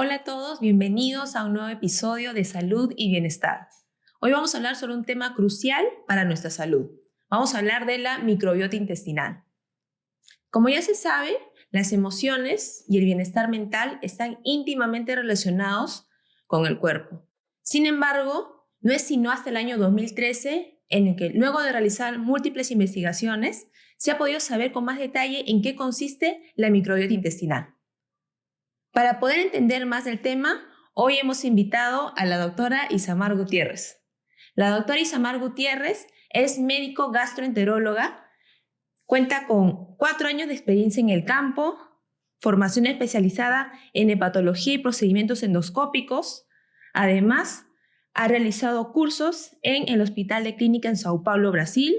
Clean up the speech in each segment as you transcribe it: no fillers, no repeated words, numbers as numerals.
Hola a todos, bienvenidos a un nuevo episodio de Salud y Bienestar. Hoy vamos a hablar sobre un tema crucial para nuestra salud. Vamos a hablar de la microbiota intestinal. Como ya se sabe, las emociones y el bienestar mental están íntimamente relacionados con el cuerpo. Sin embargo, no es sino hasta el año 2013 en el que, luego de realizar múltiples investigaciones, se ha podido saber con más detalle en qué consiste la microbiota intestinal. Para poder entender más del tema, hoy hemos invitado a la doctora Isamar Gutiérrez. La doctora Isamar Gutiérrez es médico gastroenteróloga, cuenta con 4 años de experiencia en el campo, formación especializada en hepatología y procedimientos endoscópicos. Además, ha realizado cursos en el Hospital de Clínica en Sao Paulo, Brasil,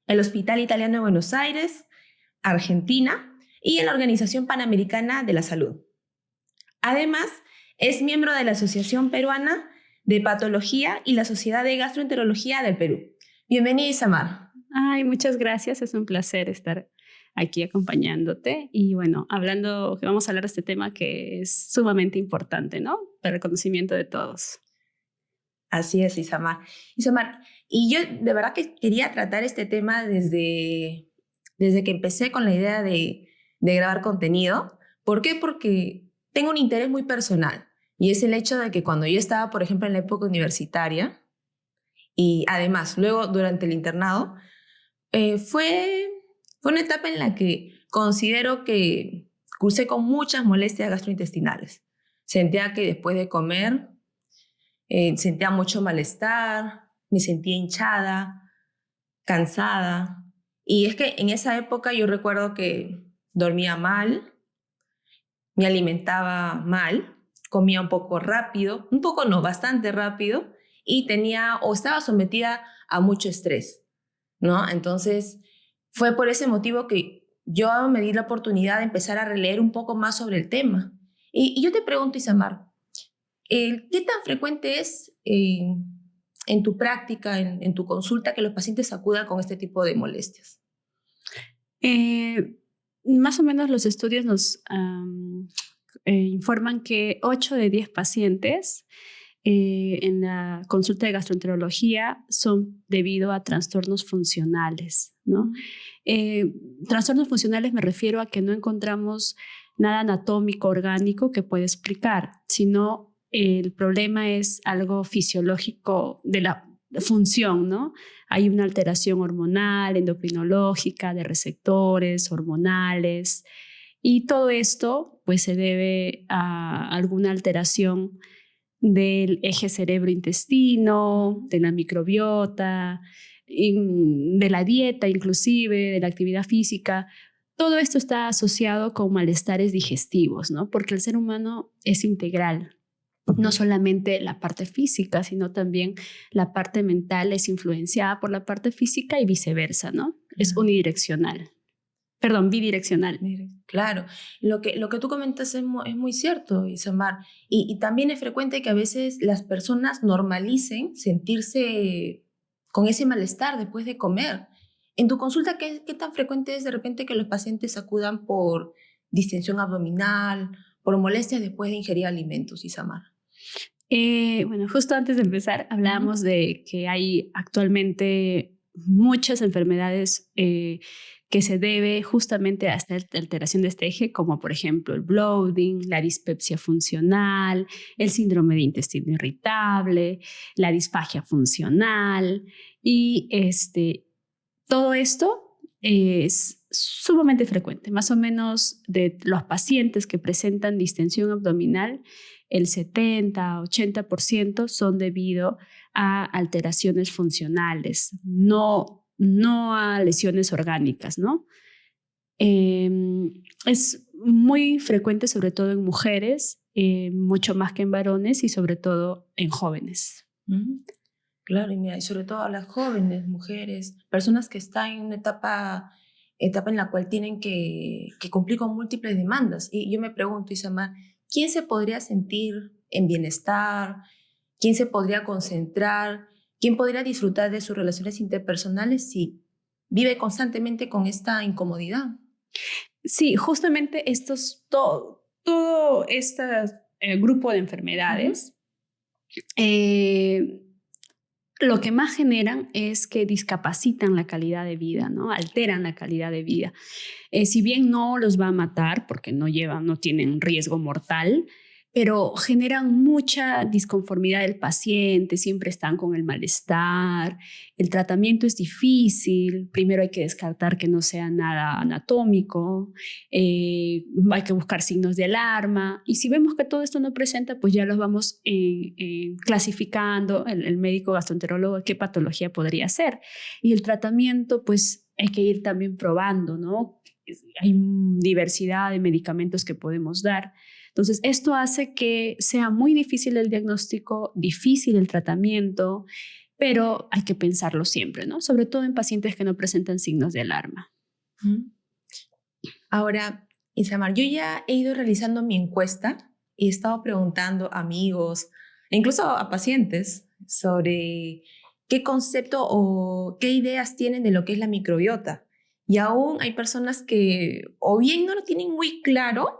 el Hospital Italiano de Buenos Aires, Argentina y en la Organización Panamericana de la Salud. Además, es miembro de la Asociación Peruana de Hepatología y la Sociedad de Gastroenterología del Perú. Bienvenida, Isamar. Ay, muchas gracias. Es un placer estar aquí acompañándote. Y bueno, vamos a hablar de este tema que es sumamente importante, ¿no? Para el conocimiento de todos. Así es, Isamar. Isamar, y yo de verdad que quería tratar este tema desde que empecé con la idea de grabar contenido. ¿Por qué? Porque tengo un interés muy personal y es el hecho de que cuando yo estaba, por ejemplo, en la época universitaria y además luego durante el internado, fue una etapa en la que considero que cursé con muchas molestias gastrointestinales. Sentía que después de comer sentía mucho malestar, me sentía hinchada, cansada. Y es que en esa época yo recuerdo que dormía mal, me alimentaba mal, comía un poco rápido, un poco no, bastante rápido, y estaba sometida a mucho estrés, ¿no? Entonces, fue por ese motivo que yo me di la oportunidad de empezar a releer un poco más sobre el tema. Y yo te pregunto, Isamar, ¿qué tan frecuente es en tu práctica, en tu consulta, que los pacientes acudan con este tipo de molestias? Más o menos los estudios nos informan que 8 de 10 pacientes en la consulta de gastroenterología son debido a trastornos funcionales, ¿no? Trastornos funcionales me refiero a que no encontramos nada anatómico, orgánico que pueda explicar, sino el problema es algo fisiológico de la función, ¿no? Hay una alteración hormonal, endocrinológica, de receptores hormonales, y todo esto pues se debe a alguna alteración del eje cerebro-intestino, de la microbiota, de la dieta inclusive, de la actividad física. Todo esto está asociado con malestares digestivos, ¿no? Porque el ser humano es integral. No solamente la parte física, sino también la parte mental es influenciada por la parte física y viceversa, ¿no? Es unidireccional. Perdón, bidireccional. Claro, lo que tú comentas es muy cierto, Isamar. Y también es frecuente que a veces las personas normalicen sentirse con ese malestar después de comer. En tu consulta, ¿qué tan frecuente es de repente que los pacientes acudan por distensión abdominal, por molestias después de ingerir alimentos, Isamar? Bueno, justo antes de empezar, hablábamos de que hay actualmente muchas enfermedades que se debe justamente a esta alteración de este eje, como por ejemplo el bloating, la dispepsia funcional, el síndrome de intestino irritable, la disfagia funcional y todo esto es sumamente frecuente. Más o menos de los pacientes que presentan distensión abdominal, el 70-80% son debido a alteraciones funcionales, no a lesiones orgánicas, ¿no? Es muy frecuente, sobre todo en mujeres, mucho más que en varones y sobre todo en jóvenes. Claro, y sobre todo a las jóvenes, mujeres, personas que están en una etapa en la cual tienen que cumplir con múltiples demandas. Y yo me pregunto, Isamar, ¿quién se podría sentir en bienestar? ¿Quién se podría concentrar? ¿Quién podría disfrutar de sus relaciones interpersonales si vive constantemente con esta incomodidad? Sí, justamente todo estas grupo de enfermedades, lo que más generan es que discapacitan la calidad de vida, ¿no? Alteran la calidad de vida. Si bien no los va a matar porque no tienen riesgo mortal, pero generan mucha disconformidad del paciente, siempre están con el malestar, el tratamiento es difícil, primero hay que descartar que no sea nada anatómico, hay que buscar signos de alarma, y si vemos que todo esto no presenta, pues ya los vamos clasificando, el médico gastroenterólogo, qué patología podría ser. Y el tratamiento, pues hay que ir también probando, ¿no? Hay diversidad de medicamentos que podemos dar. Entonces, esto hace que sea muy difícil el diagnóstico, difícil el tratamiento, pero hay que pensarlo siempre, ¿no? Sobre todo en pacientes que no presentan signos de alarma. Ahora, Isamar, yo ya he ido realizando mi encuesta y he estado preguntando a amigos, e incluso a pacientes, sobre qué concepto o qué ideas tienen de lo que es la microbiota. Y aún hay personas que o bien no lo tienen muy claro,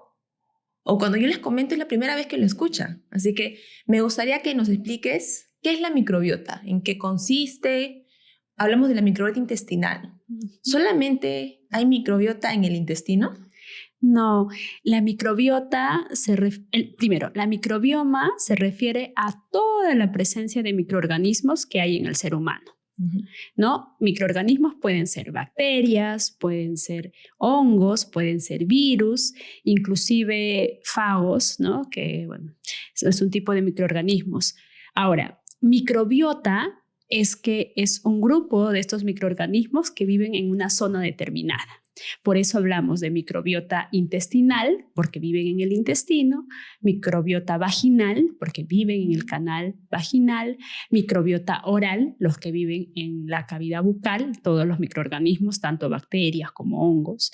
o cuando yo les comento es la primera vez que lo escuchan. Así que me gustaría que nos expliques qué es la microbiota, en qué consiste. Hablamos de la microbiota intestinal. ¿Solamente hay microbiota en el intestino? No, la microbiota, primero, la microbioma se refiere a toda la presencia de microorganismos que hay en el ser humano. ¿No? Microorganismos pueden ser bacterias, pueden ser hongos, pueden ser virus, inclusive fagos, ¿no? Que bueno, es un tipo de microorganismos. Ahora, microbiota es un grupo de estos microorganismos que viven en una zona determinada. Por eso hablamos de microbiota intestinal, porque viven en el intestino, microbiota vaginal, porque viven en el canal vaginal, microbiota oral, los que viven en la cavidad bucal, todos los microorganismos, tanto bacterias como hongos,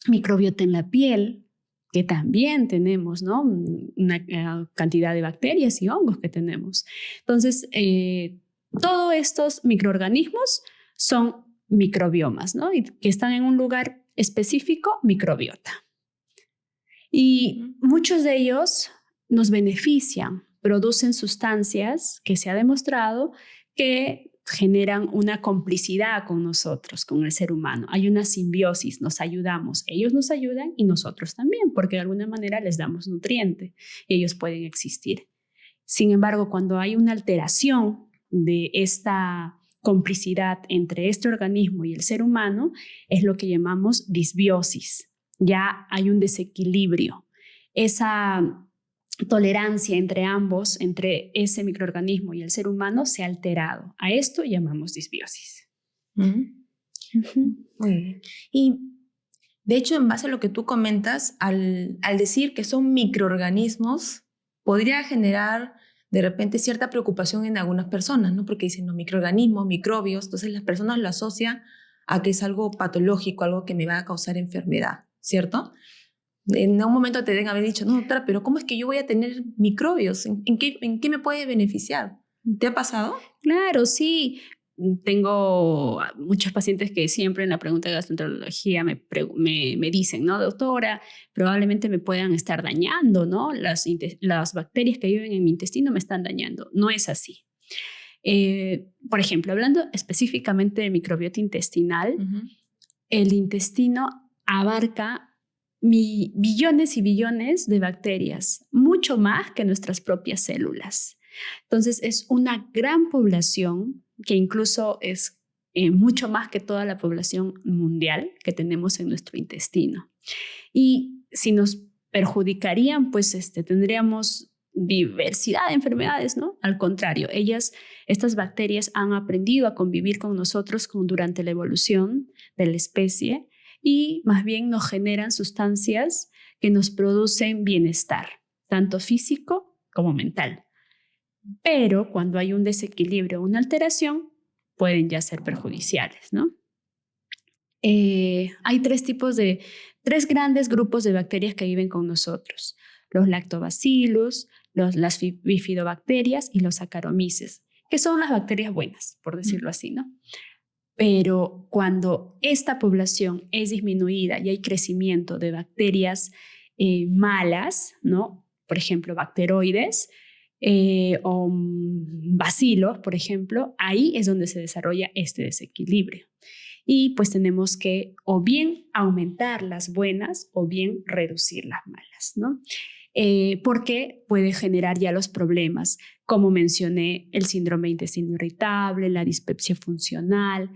microbiota en la piel, que también tenemos, ¿no? Una cantidad de bacterias y hongos que tenemos. Entonces, todos estos microorganismos son microbiomas, ¿no? Y que están en un lugar específico, microbiota. Y muchos de ellos nos benefician, producen sustancias que se ha demostrado que generan una complicidad con nosotros, con el ser humano. Hay una simbiosis, nos ayudamos, ellos nos ayudan y nosotros también, porque de alguna manera les damos nutriente y ellos pueden existir. Sin embargo, cuando hay una alteración de esta complicidad entre este organismo y el ser humano, es lo que llamamos disbiosis. Ya hay un desequilibrio. Esa tolerancia entre ambos, entre ese microorganismo y el ser humano, se ha alterado. A esto llamamos disbiosis. Muy bien. Y de hecho, en base a lo que tú comentas, al decir que son microorganismos, podría generar de repente cierta preocupación en algunas personas, ¿no? Porque dicen, no, microorganismos, microbios, entonces las personas lo asocian a que es algo patológico, algo que me va a causar enfermedad, ¿cierto? En un momento te deben haber dicho, no, doctora, pero ¿cómo es que yo voy a tener microbios? ¿En qué me puede beneficiar? ¿Te ha pasado? Claro, sí. Tengo muchos pacientes que siempre en la pregunta de gastroenterología me dicen, ¿no, doctora? Probablemente me puedan estar dañando, ¿no? Las bacterias que viven en mi intestino me están dañando. No es así. Por ejemplo, hablando específicamente de microbiota intestinal, el intestino abarca billones y billones de bacterias, mucho más que nuestras propias células. Entonces, es una gran población que incluso es mucho más que toda la población mundial que tenemos en nuestro intestino. Y si nos perjudicarían, pues tendríamos diversidad de enfermedades, ¿no? Al contrario, estas bacterias han aprendido a convivir con nosotros durante la evolución de la especie y más bien nos generan sustancias que nos producen bienestar, tanto físico como mental. Pero cuando hay un desequilibrio o una alteración, pueden ya ser perjudiciales, ¿no? Hay tres grandes grupos de bacterias que viven con nosotros: los lactobacillus, las bifidobacterias y los saccharomyces, que son las bacterias buenas, por decirlo así, ¿no? Pero cuando esta población es disminuida y hay crecimiento de bacterias malas, ¿no? Por ejemplo, bacteroides o bacilos, por ejemplo, ahí es donde se desarrolla este desequilibrio. Y pues tenemos que o bien aumentar las buenas o bien reducir las malas, ¿no? Porque puede generar ya los problemas, como mencioné, el síndrome de intestino irritable, la dispepsia funcional,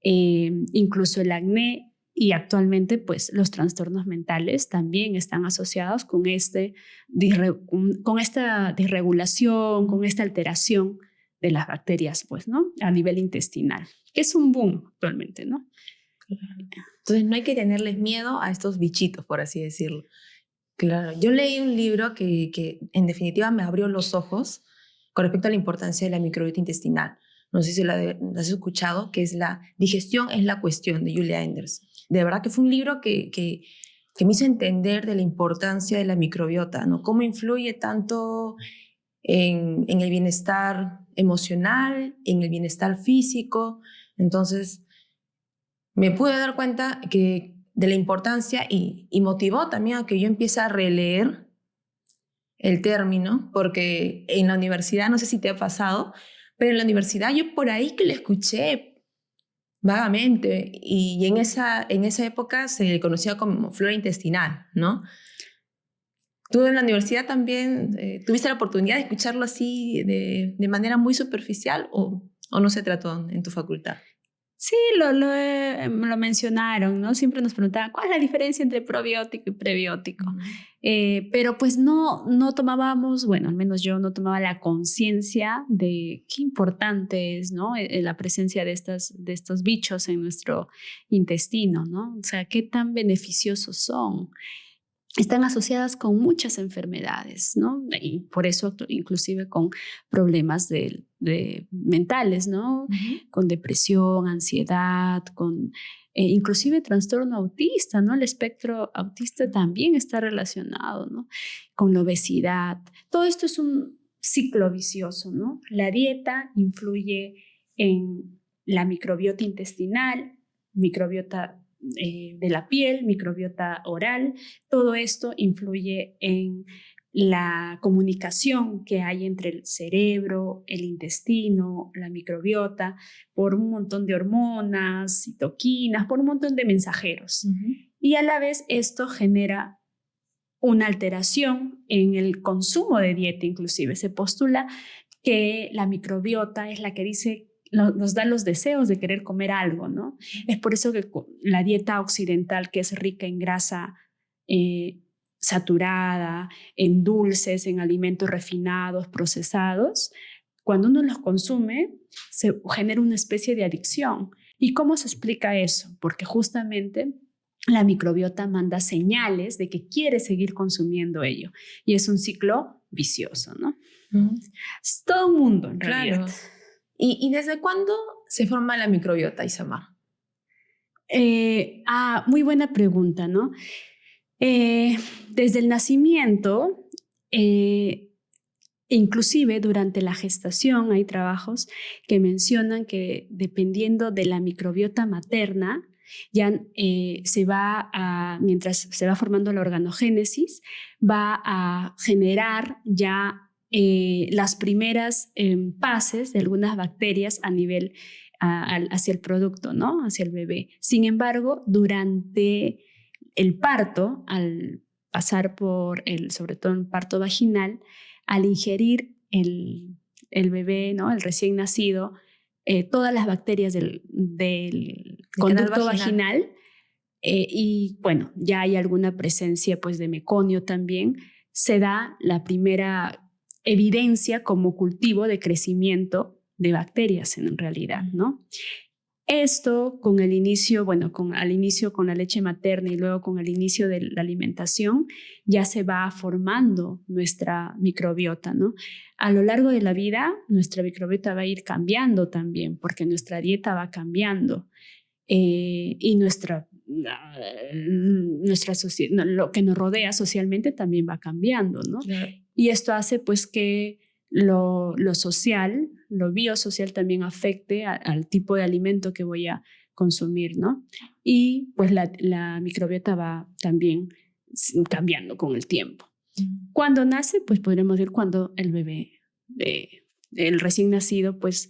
incluso el acné. Y actualmente, pues, los trastornos mentales también están asociados con esta disregulación, con esta alteración de las bacterias, pues, ¿no? A nivel intestinal, que es un boom actualmente, ¿no? Entonces no hay que tenerles miedo a estos bichitos, por así decirlo. Claro, yo leí un libro que en definitiva me abrió los ojos con respecto a la importancia de la microbiota intestinal. No sé si la has escuchado, que es La digestión es la cuestión, de Julia Enders. De verdad que fue un libro que me hizo entender de la importancia de la microbiota, ¿no? Cómo influye tanto en el bienestar emocional, en el bienestar físico. Entonces, me pude dar cuenta de la importancia y motivó también a que yo empiece a releer el término, porque en la universidad, no sé si te ha pasado, pero en la universidad yo por ahí que lo escuché vagamente y en esa época se le conocía como flora intestinal, ¿no? ¿Tú en la universidad también tuviste la oportunidad de escucharlo así de manera muy superficial o no se trató en tu facultad? Sí, lo mencionaron, ¿no? Siempre nos preguntaban, ¿cuál es la diferencia entre probiótico y prebiótico? Pero pues no tomábamos, bueno, al menos yo no tomaba la conciencia de qué importante es, ¿no? La presencia de estos bichos en nuestro intestino, ¿no? O sea, qué tan beneficiosos son. Están asociadas con muchas enfermedades, ¿no? Y por eso inclusive con problemas de mentales, ¿no? Con depresión, ansiedad, con inclusive trastorno autista, ¿no? El espectro autista también está relacionado, ¿no? Con la obesidad. Todo esto es un ciclo vicioso, ¿no? La dieta influye en la microbiota intestinal, microbiota de la piel, microbiota oral. Todo esto influye en la comunicación que hay entre el cerebro, el intestino, la microbiota, por un montón de hormonas, citoquinas, por un montón de mensajeros. Y a la vez esto genera una alteración en el consumo de dieta, inclusive. Se postula que la microbiota es la que dice nos da los deseos de querer comer algo, ¿no? Es por eso que la dieta occidental, que es rica en grasa saturada, en dulces, en alimentos refinados, procesados, cuando uno los consume, se genera una especie de adicción. ¿Y cómo se explica eso? Porque justamente la microbiota manda señales de que quiere seguir consumiendo ello. Y es un ciclo vicioso, ¿no? Es todo un mundo, en realidad. Claro. ¿Y desde cuándo se forma la microbiota, Isamar? Muy buena pregunta, ¿no? Desde el nacimiento, inclusive durante la gestación, hay trabajos que mencionan que dependiendo de la microbiota materna, ya mientras se va formando la organogénesis, va a generar ya las primeras pases de algunas bacterias a nivel hacia el producto, ¿no? Hacia el bebé. Sin embargo, durante el parto, al pasar sobre todo el parto vaginal, al ingerir el bebé, ¿no? El recién nacido, todas las bacterias del conducto vaginal, y bueno, ya hay alguna presencia pues de meconio también, se da la primera evidencia como cultivo de crecimiento de bacterias en realidad, ¿no? Esto con el inicio, al inicio con la leche materna y luego con el inicio de la alimentación, ya se va formando nuestra microbiota, ¿no? A lo largo de la vida, nuestra microbiota va a ir cambiando también, porque nuestra dieta va cambiando y lo que nos rodea socialmente también va cambiando, ¿no? Claro. Y esto hace pues que lo social, lo biosocial también afecte al tipo de alimento que voy a consumir, ¿no? Y pues la microbiota va también cambiando con el tiempo. Cuando nace, pues podríamos decir cuando el bebé, el recién nacido, pues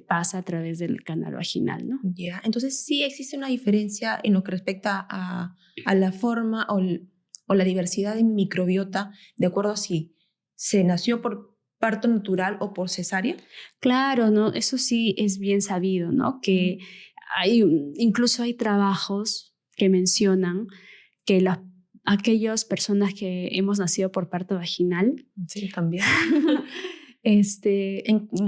pasa a través del canal vaginal, ¿no? Ya, entonces sí existe una diferencia en lo que respecta a la forma o la diversidad de microbiota, de acuerdo a si se nació por parto natural o por cesárea. Claro, ¿no? Eso sí es bien sabido, ¿no? Que incluso hay trabajos que mencionan que aquellas personas que hemos nacido por parto vaginal, Sí, también.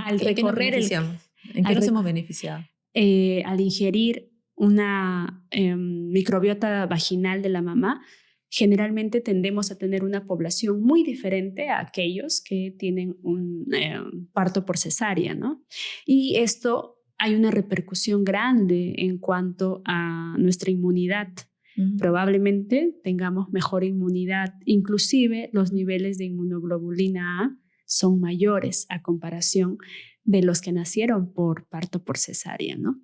al recorrer ¿En qué nos hemos beneficiado? Al ingerir una microbiota vaginal de la mamá, generalmente tendemos a tener una población muy diferente a aquellos que tienen un parto por cesárea, ¿no? Y esto hay una repercusión grande en cuanto a nuestra inmunidad. Probablemente tengamos mejor inmunidad, inclusive los niveles de inmunoglobulina A son mayores a comparación de los que nacieron por parto por cesárea, ¿no?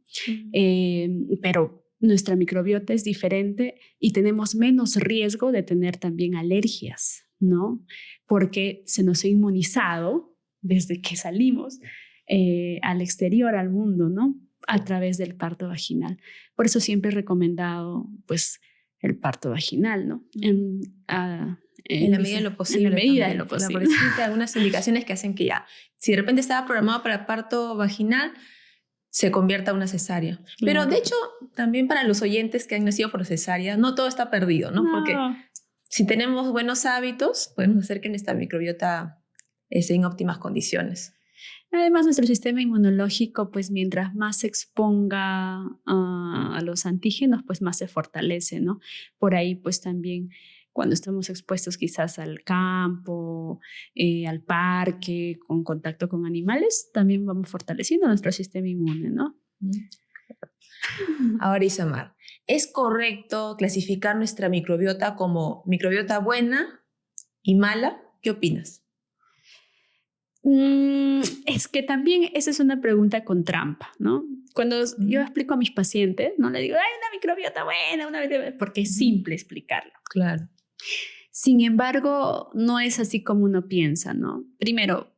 Pero nuestra microbiota es diferente y tenemos menos riesgo de tener también alergias, ¿no? Porque se nos ha inmunizado desde que salimos al exterior, al mundo, ¿no? A través del parto vaginal. Por eso siempre he recomendado, pues, el parto vaginal, ¿no? En la medida de lo posible. En la medida de lo Porque posible. existen algunas indicaciones que hacen que ya, si de repente estaba programado para parto vaginal, se convierta a una cesárea. Pero de hecho, también para los oyentes que han nacido por cesárea, no todo está perdido, ¿no? Porque si tenemos buenos hábitos, podemos hacer que nuestra microbiota esté en óptimas condiciones. Además, nuestro sistema inmunológico, pues mientras más se exponga a los antígenos, pues más se fortalece, ¿no? Por ahí, pues también cuando estamos expuestos quizás al campo, al parque, con contacto con animales, también vamos fortaleciendo nuestro sistema inmune, ¿no? Ahora, Isamar, ¿es correcto clasificar nuestra microbiota como microbiota buena y mala? ¿Qué opinas? Es que también esa es una pregunta con trampa, ¿no? Cuando yo explico a mis pacientes, no le digo, hay una microbiota buena, porque es simple explicarlo. Claro. Sin embargo, no es así como uno piensa, ¿no? Primero,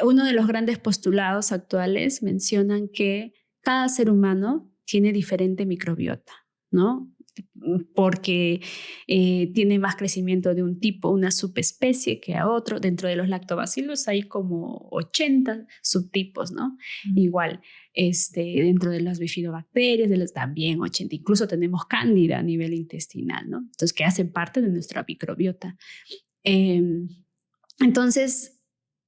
uno de los grandes postulados actuales mencionan que cada ser humano tiene diferente microbiota, ¿no? Porque tiene más crecimiento de un tipo, una subespecie que a otro. Dentro de los lactobacillus hay como 80 subtipos, ¿no? Igual, dentro de las bifidobacterias, también 80. Incluso tenemos cándida a nivel intestinal, ¿no? Entonces, que hacen parte de nuestra microbiota. Entonces,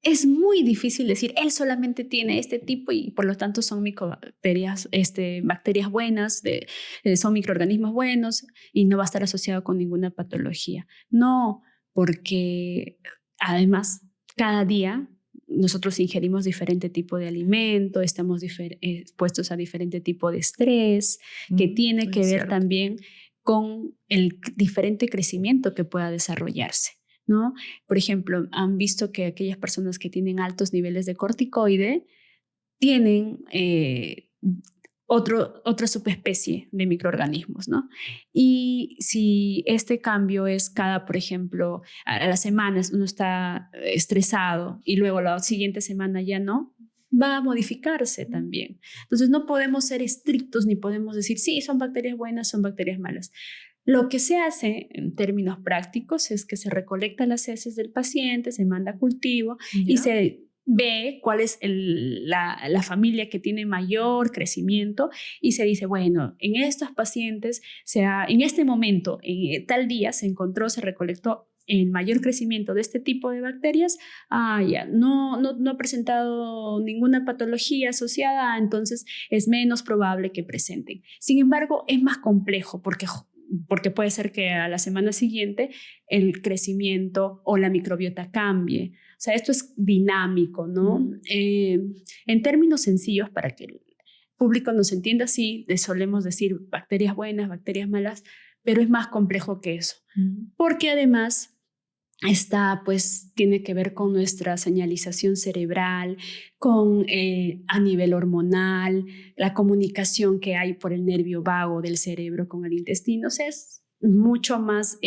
es muy difícil decir, él solamente tiene este tipo y por lo tanto son micobacterias, bacterias buenas, son microorganismos buenos y no va a estar asociado con ninguna patología. No, porque además cada día nosotros ingerimos diferente tipo de alimento, estamos expuestos a diferente tipo de estrés, que tiene que ver también con el diferente crecimiento que pueda desarrollarse, ¿no? Por ejemplo, han visto que aquellas personas que tienen altos niveles de corticoide tienen otra subespecie de microorganismos, ¿no? Y si este cambio es por ejemplo, a las semanas uno está estresado y luego la siguiente semana ya no, va a modificarse también. Entonces no podemos ser estrictos ni podemos decir, sí, son bacterias buenas, son bacterias malas. Lo que se hace en términos prácticos es que se recolecta las heces del paciente, se manda a cultivo y se ve cuál es la familia que tiene mayor crecimiento y se dice, bueno, en estos pacientes, en este momento, en tal día se recolectó el mayor crecimiento de este tipo de bacterias, no ha presentado ninguna patología asociada, entonces es menos probable que presenten. Sin embargo, es más complejo porque puede ser que a la semana siguiente el crecimiento o la microbiota cambie. O sea, esto es dinámico, ¿no? En términos sencillos, para que el público nos entienda, sí, solemos decir bacterias buenas, bacterias malas, pero es más complejo que eso. Porque además Esta pues tiene que ver con nuestra señalización cerebral, con a nivel hormonal, la comunicación que hay por el nervio vago del cerebro con el intestino. O sea, es mucho más,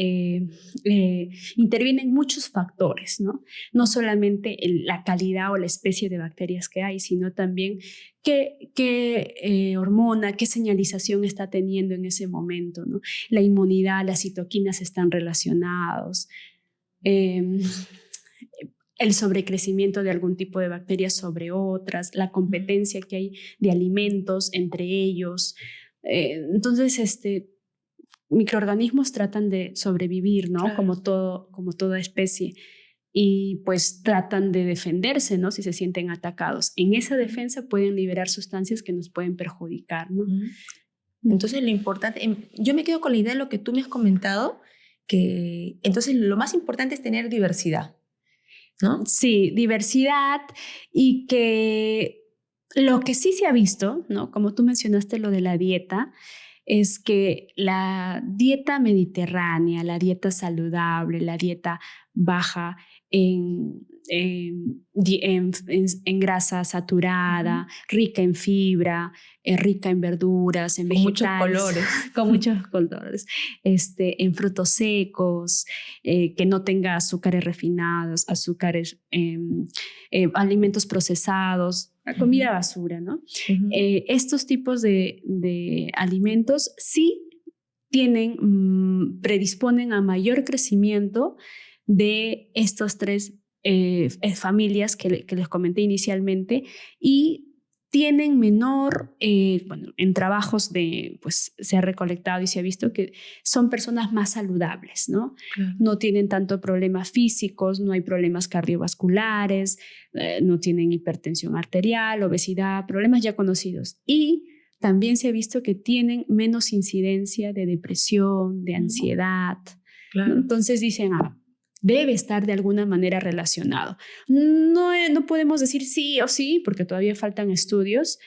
intervienen muchos factores, ¿no? No solamente la calidad o la especie de bacterias que hay, sino también qué hormona, qué señalización está teniendo en ese momento, ¿no? La inmunidad, las citoquinas están relacionados. Eh, el sobrecrecimiento de algún tipo de bacterias sobre otras, la competencia que hay de alimentos entre ellos. Entonces, microorganismos tratan de sobrevivir, ¿no? Claro. Como toda especie. Y pues tratan de defenderse, ¿no? Si se sienten atacados. En esa defensa pueden liberar sustancias que nos pueden perjudicar, ¿no? Entonces, lo importante, yo me quedo con la idea de lo que tú me has comentado, que entonces lo más importante es tener diversidad, ¿no? Sí, diversidad, y que lo que sí se ha visto, ¿no? Como tú mencionaste lo de la dieta, es que la dieta mediterránea, la dieta saludable, la dieta baja en grasa saturada, rica en fibra, rica en verduras, en Con muchos vegetales, colores. con muchos colores, en frutos secos, que no tenga azúcares refinados, alimentos procesados, la comida basura, ¿no? Estos tipos de alimentos sí predisponen a mayor crecimiento de estos tres familias que les comenté inicialmente, y tienen menor, bueno, en trabajos pues se ha recolectado y se ha visto que son personas más saludables, ¿no? Claro. No tienen tanto problemas físicos, no hay problemas cardiovasculares, no tienen hipertensión arterial, obesidad, problemas ya conocidos. Y también se ha visto que tienen menos incidencia de depresión, de ansiedad, Claro. ¿no? Entonces dicen, debe estar de alguna manera relacionado. No podemos decir sí o sí, porque todavía faltan estudios.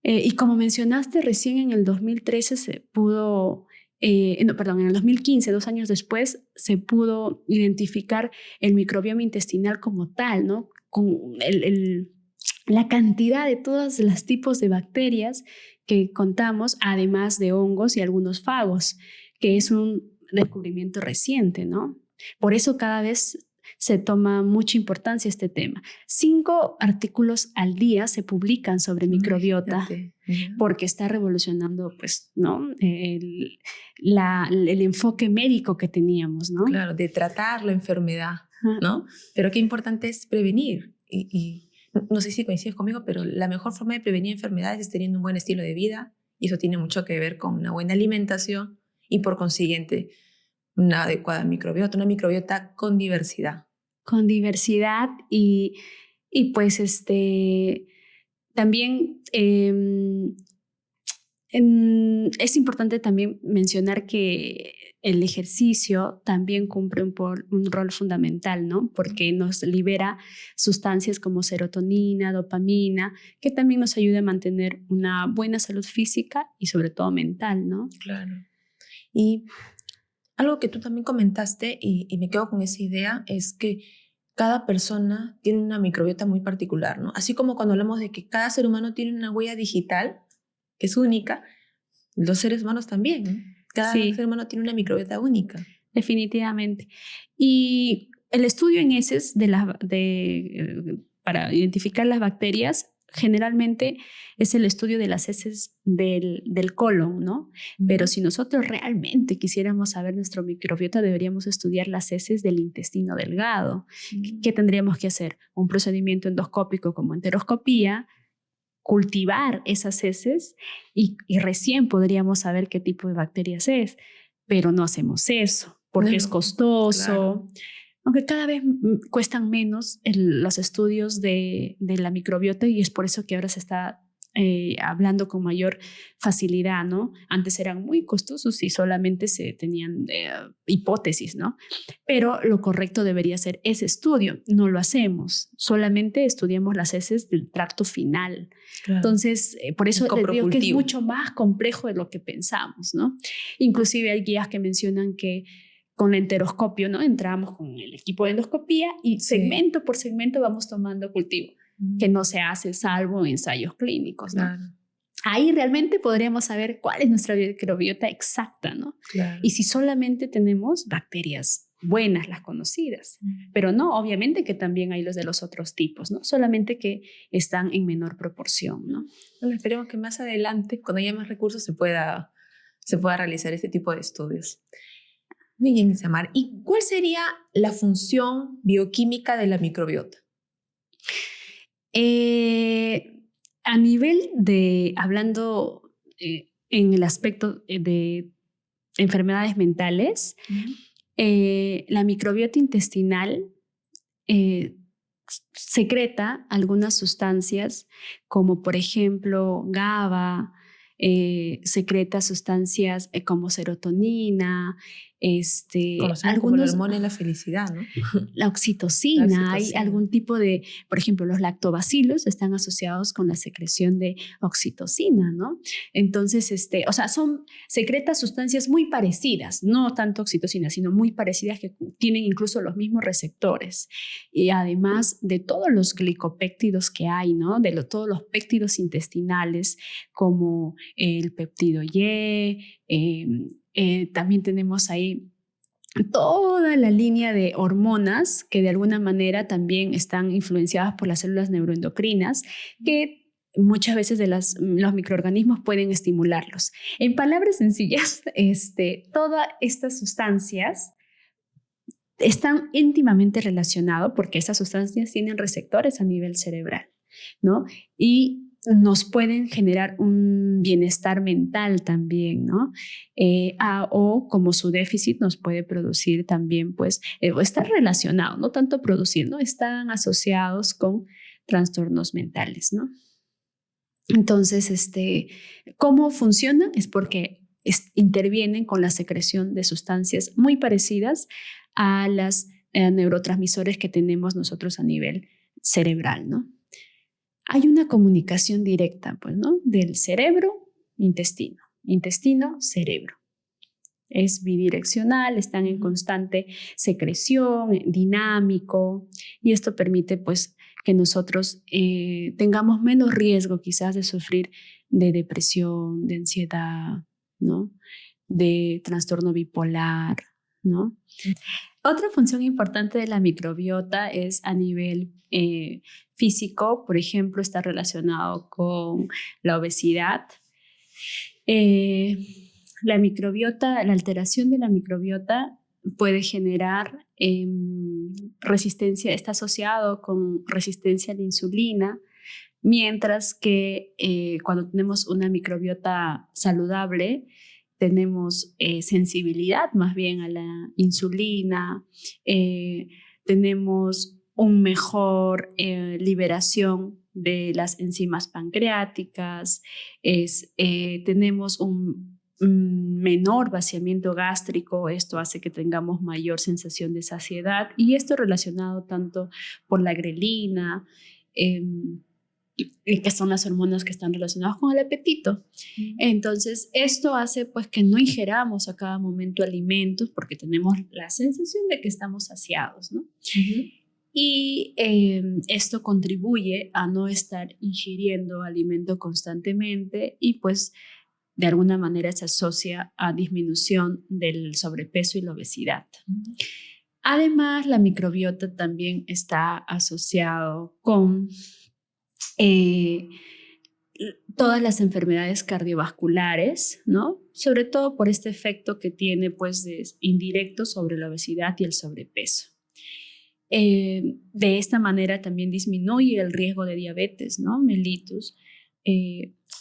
Y como mencionaste, recién en el 2013 se pudo, en el 2015, 2 años después, se pudo identificar el microbioma intestinal como tal, ¿no? Con la cantidad de todos los tipos de bacterias que contamos, además de hongos y algunos fagos, que es un descubrimiento reciente, ¿no? Por eso cada vez se toma mucha importancia este tema. 5 artículos al día se publican sobre microbiota, porque está revolucionando, pues, ¿no? El enfoque médico que teníamos, ¿no? Claro, de tratar la enfermedad, ¿no? Pero qué importante es prevenir. Y no sé si coincides conmigo, pero la mejor forma de prevenir enfermedades es teniendo un buen estilo de vida, y eso tiene mucho que ver con una buena alimentación y, por consiguiente, una adecuada microbiota, una microbiota con diversidad. Con diversidad y pues también es importante también mencionar que el ejercicio también cumple un rol fundamental, ¿no? Porque nos libera sustancias como serotonina, dopamina, que también nos ayuda a mantener una buena salud física y sobre todo mental, ¿no? Claro. Y algo que tú también comentaste, y me quedo con esa idea, es que cada persona tiene una microbiota muy particular, ¿no? Así como cuando hablamos de que cada ser humano tiene una huella digital que es única, los seres humanos también, ¿no? Cada ser humano tiene una microbiota única. Definitivamente. Y el estudio en heces para identificar las bacterias generalmente es el estudio de las heces del colon, ¿no? Pero si nosotros realmente quisiéramos saber nuestro microbiota, deberíamos estudiar las heces del intestino delgado. ¿Qué tendríamos que hacer? Un procedimiento endoscópico como enteroscopía, cultivar esas heces y recién podríamos saber qué tipo de bacterias es, pero no hacemos eso porque es costoso. Claro. Aunque cada vez cuestan menos los estudios de la microbiota, y es por eso que ahora se está hablando con mayor facilidad, ¿no? Antes eran muy costosos y solamente se tenían hipótesis, ¿no? Pero lo correcto debería ser ese estudio. No lo hacemos, solamente estudiamos las heces del tracto final. Claro. Entonces, por eso les digo que es mucho más complejo de lo que pensamos, ¿no? Inclusive hay guías que mencionan que con el enteroscopio, ¿no? Entramos con el equipo de endoscopía y segmento por segmento vamos tomando cultivo, que no se hace salvo ensayos clínicos, ¿no? Claro. Ahí realmente podríamos saber cuál es nuestra microbiota exacta, ¿no? Claro. Y si solamente tenemos bacterias buenas, las conocidas, pero no, obviamente que también hay los de los otros tipos, ¿no? Solamente que están en menor proporción, ¿no? Bueno, esperemos que más adelante, cuando haya más recursos, se pueda realizar este tipo de estudios. Muy bien, Isamar. ¿Y cuál sería la función bioquímica de la microbiota? A nivel de, hablando en el aspecto de enfermedades mentales, la microbiota intestinal secreta algunas sustancias como por ejemplo GABA, secreta sustancias como serotonina, Conocemos como la algunos, hormona de la felicidad, ¿no? la oxitocina, hay algún tipo de, por ejemplo, los lactobacilos están asociados con la secreción de oxitocina, ¿no? Entonces, o sea, secreta sustancias muy parecidas, no tanto oxitocina, sino muy parecidas que tienen incluso los mismos receptores. Y además de todos los glicopéptidos que hay, ¿no? De todos los péptidos intestinales, como el péptido Y, también tenemos ahí toda la línea de hormonas que de alguna manera también están influenciadas por las células neuroendocrinas que muchas veces los microorganismos pueden estimularlos. En palabras sencillas, todas estas sustancias están íntimamente relacionadas porque estas sustancias tienen receptores a nivel cerebral, ¿no? Y nos pueden generar un bienestar mental también, ¿no? O como su déficit nos puede producir también, pues, o estar relacionado, no tanto producir, ¿no? Están asociados con trastornos mentales, ¿no? Entonces, ¿cómo funcionan? Es porque intervienen con la secreción de sustancias muy parecidas a las neurotransmisores que tenemos nosotros a nivel cerebral, ¿no? Hay una comunicación directa, pues, ¿no? Del cerebro, intestino, intestino, cerebro. Es bidireccional, están en constante secreción, dinámico, y esto permite, pues, que nosotros tengamos menos riesgo quizás de sufrir de depresión, de ansiedad, ¿no? De trastorno bipolar, ¿no? Otra función importante de la microbiota es a nivel físico, por ejemplo, está relacionado con la obesidad. La microbiota, la alteración de la microbiota puede generar resistencia, está asociado con resistencia a la insulina, mientras que cuando tenemos una microbiota saludable, tenemos sensibilidad más bien a la insulina, tenemos un mejor liberación de las enzimas pancreáticas, tenemos un menor vaciamiento gástrico, esto hace que tengamos mayor sensación de saciedad y esto relacionado tanto por la grelina, que son las hormonas que están relacionadas con el apetito. Entonces, esto hace pues que no ingeramos a cada momento alimentos porque tenemos la sensación de que estamos saciados, ¿no? Y esto contribuye a no estar ingiriendo alimento constantemente y pues de alguna manera se asocia a disminución del sobrepeso y la obesidad. Además, la microbiota también está asociado con todas las enfermedades cardiovasculares, ¿no? Sobre todo por este efecto que tiene, pues, indirecto sobre la obesidad y el sobrepeso. De esta manera también disminuye el riesgo de diabetes, ¿no? Mellitus.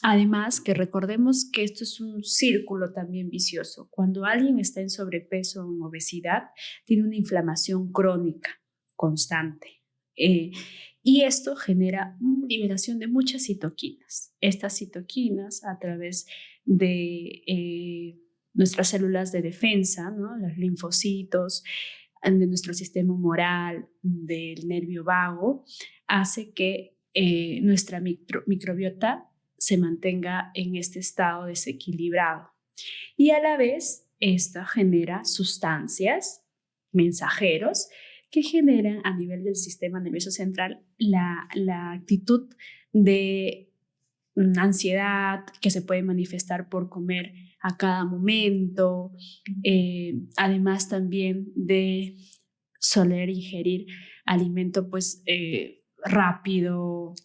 Además, que recordemos que esto es un círculo también vicioso. Cuando alguien está en sobrepeso o en obesidad, tiene una inflamación crónica constante. Y esto genera liberación de muchas citoquinas. Estas citoquinas, a través de nuestras células de defensa, ¿no? Los linfocitos, de nuestro sistema humoral, del nervio vago, hace que nuestra microbiota se mantenga en este estado desequilibrado. Y a la vez esta genera sustancias, mensajeros, que generan a nivel del sistema nervioso central la actitud de ansiedad que se puede manifestar por comer a cada momento, además también de soler ingerir alimento pues rápido,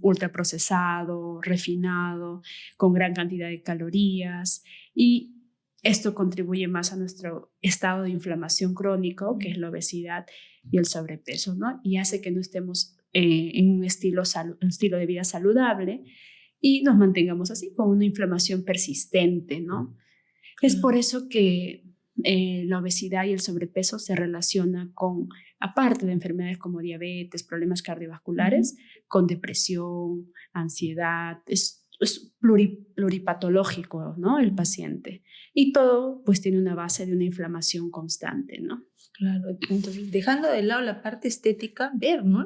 ultraprocesado, refinado, con gran cantidad de calorías, y esto contribuye más a nuestro estado de inflamación crónico, que es la obesidad y el sobrepeso, ¿no? Y hace que no estemos en un estilo de vida saludable y nos mantengamos así, con una inflamación persistente, ¿no? Es por eso que la obesidad y el sobrepeso se relaciona con, aparte de enfermedades como diabetes, problemas cardiovasculares, con depresión, ansiedad, es pluripatológico, ¿no? El paciente. Y todo pues tiene una base de una inflamación constante, ¿no? Claro, entonces dejando de lado la parte estética, ver, ¿no?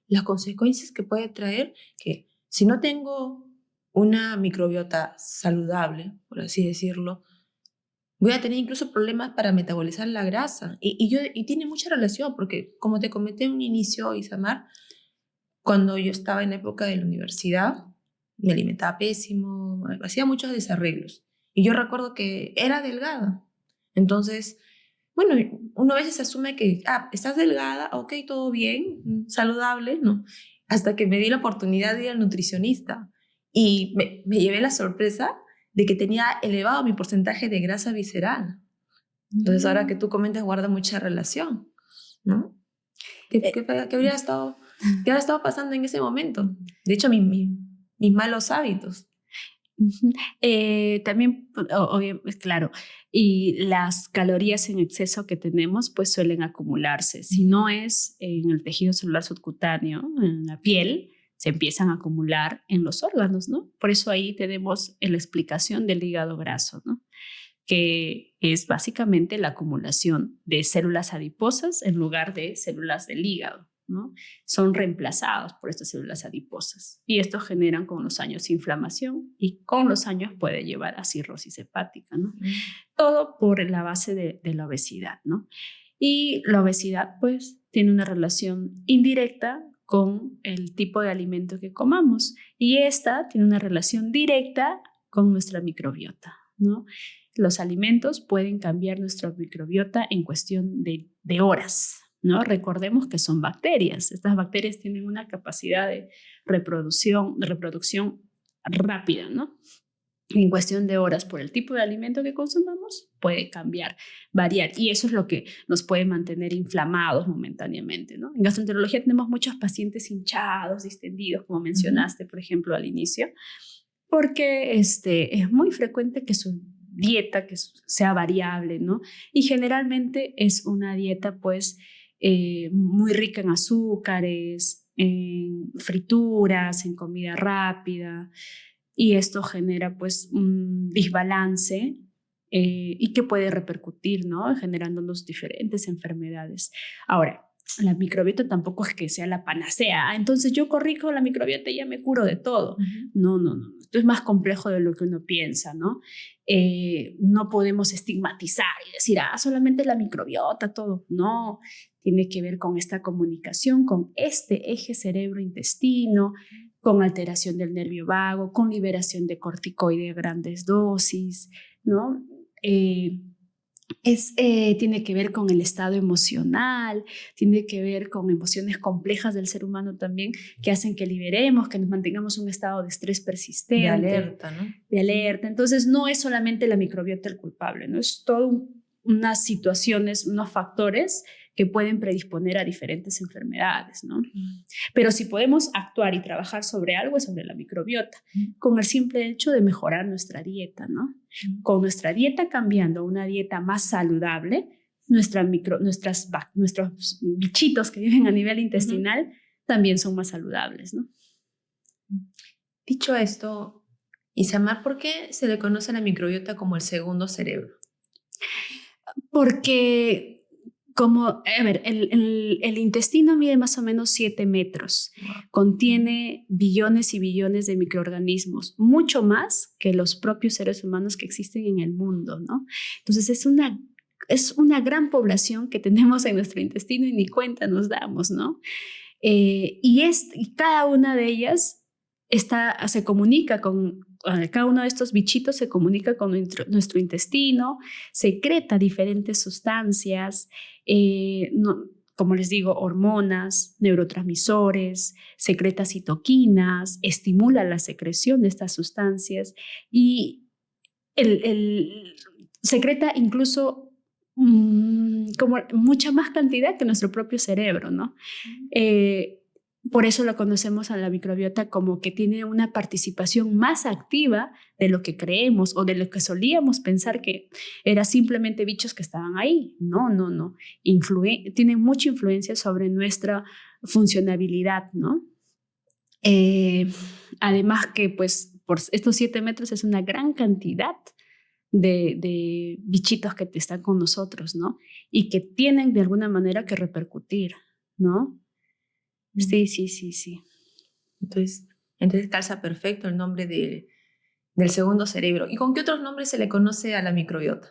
Las consecuencias que puede traer que si no tengo una microbiota saludable, por así decirlo, voy a tener incluso problemas para metabolizar la grasa. Y tiene mucha relación, porque como te comenté en un inicio, Isamar, cuando yo estaba en la época de la universidad, me alimentaba pésimo, hacía muchos desarreglos. Y yo recuerdo que era delgada. Entonces, bueno, uno a veces asume que, estás delgada, ok, todo bien, saludable, ¿no? Hasta que me di la oportunidad de ir al nutricionista y me llevé la sorpresa de que tenía elevado mi porcentaje de grasa visceral. Entonces, ahora que tú comentas, guarda mucha relación, ¿no? ¿Qué habría estado pasando en ese momento? De hecho, mis malos hábitos. También, claro, y las calorías en exceso que tenemos pues suelen acumularse. Si no es en el tejido celular subcutáneo, en la piel, se empiezan a acumular en los órganos, ¿no? Por eso ahí tenemos la explicación del hígado graso, ¿no? Que es básicamente la acumulación de células adiposas en lugar de células del hígado, ¿no? Son reemplazados por estas células adiposas y esto generan con los años inflamación y con los años puede llevar a cirrosis hepática, ¿no? Todo por la base de la obesidad, ¿no? Y la obesidad pues tiene una relación indirecta con el tipo de alimento que comamos y esta tiene una relación directa con nuestra microbiota, ¿no? Los alimentos pueden cambiar nuestra microbiota en cuestión de horas, ¿no? Recordemos que son bacterias. Estas bacterias tienen una capacidad de reproducción rápida, ¿no? En cuestión de horas, por el tipo de alimento que consumamos, puede cambiar, variar. Y eso es lo que nos puede mantener inflamados momentáneamente, ¿no? En gastroenterología tenemos muchos pacientes hinchados, distendidos, como mencionaste, por ejemplo, al inicio, porque es muy frecuente que su dieta que sea variable, ¿no? Y generalmente es una dieta, pues, muy rica en azúcares, en frituras, en comida rápida, y esto genera, pues, un desbalance y que puede repercutir, ¿no? Generándonos diferentes enfermedades. Ahora, la microbiota tampoco es que sea la panacea. Entonces yo corrijo la microbiota y ya me curo de todo. No. Esto es más complejo de lo que uno piensa, ¿no? No podemos estigmatizar y decir, solamente la microbiota, todo. No, tiene que ver con esta comunicación, con este eje cerebro-intestino, con alteración del nervio vago, con liberación de corticoide a grandes dosis, ¿no? Tiene que ver con el estado emocional, tiene que ver con emociones complejas del ser humano también, que hacen que liberemos, que nos mantengamos en un estado de estrés persistente. De alerta, ¿no? De alerta. Entonces, no es solamente la microbiota el culpable, ¿no? Es todo unas situaciones, unos factores que pueden predisponer a diferentes enfermedades, ¿no? Pero si podemos actuar y trabajar sobre algo es sobre la microbiota, con el simple hecho de mejorar nuestra dieta, ¿no? Con nuestra dieta cambiando a una dieta más saludable, nuestros bichitos que viven a nivel intestinal también son más saludables, ¿no? Dicho esto, Isamar, ¿por qué se le conoce a la microbiota como el segundo cerebro? Porque Como, a ver, el intestino mide más o menos 7 metros, contiene billones y billones de microorganismos, mucho más que los propios seres humanos que existen en el mundo, ¿no? Entonces es una gran población que tenemos en nuestro intestino y ni cuenta nos damos, ¿no? Y cada una de ellas se comunica con, cada uno de estos bichitos se comunica con nuestro intestino, secreta diferentes sustancias, como les digo, hormonas, neurotransmisores, secreta citoquinas, estimula la secreción de estas sustancias y secreta incluso como mucha más cantidad que nuestro propio cerebro, ¿no? Por eso lo conocemos a la microbiota como que tiene una participación más activa de lo que creemos o de lo que solíamos pensar que era simplemente bichos que estaban ahí. No. Tiene mucha influencia sobre nuestra funcionabilidad, ¿no? Además que pues por estos 7 metros es una gran cantidad de bichitos que están con nosotros, ¿no? Y que tienen de alguna manera que repercutir, ¿no? Sí. Entonces calza perfecto el nombre del segundo cerebro. ¿Y con qué otros nombres se le conoce a la microbiota?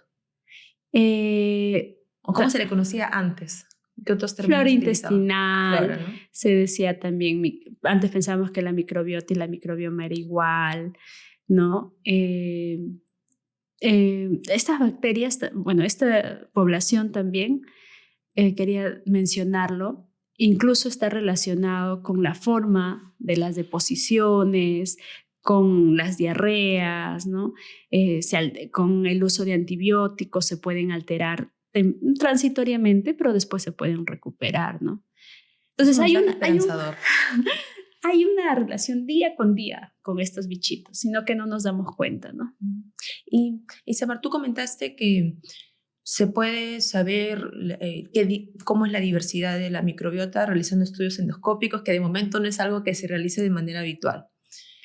¿O cómo se le conocía antes? ¿Qué otros términos flora se intestinal, Flora, ¿no? se decía también, antes pensábamos que la microbiota y la microbioma era igual, ¿no? Estas bacterias, bueno, esta población también, quería mencionarlo, incluso está relacionado con la forma de las deposiciones, con las diarreas, ¿no? Con el uso de antibióticos se pueden alterar transitoriamente, pero después se pueden recuperar, ¿no? Entonces hay una relación día con día con estos bichitos, sino que no nos damos cuenta, ¿no? Y Samar, tú comentaste que se puede saber cómo es la diversidad de la microbiota realizando estudios endoscópicos, que de momento no es algo que se realice de manera habitual.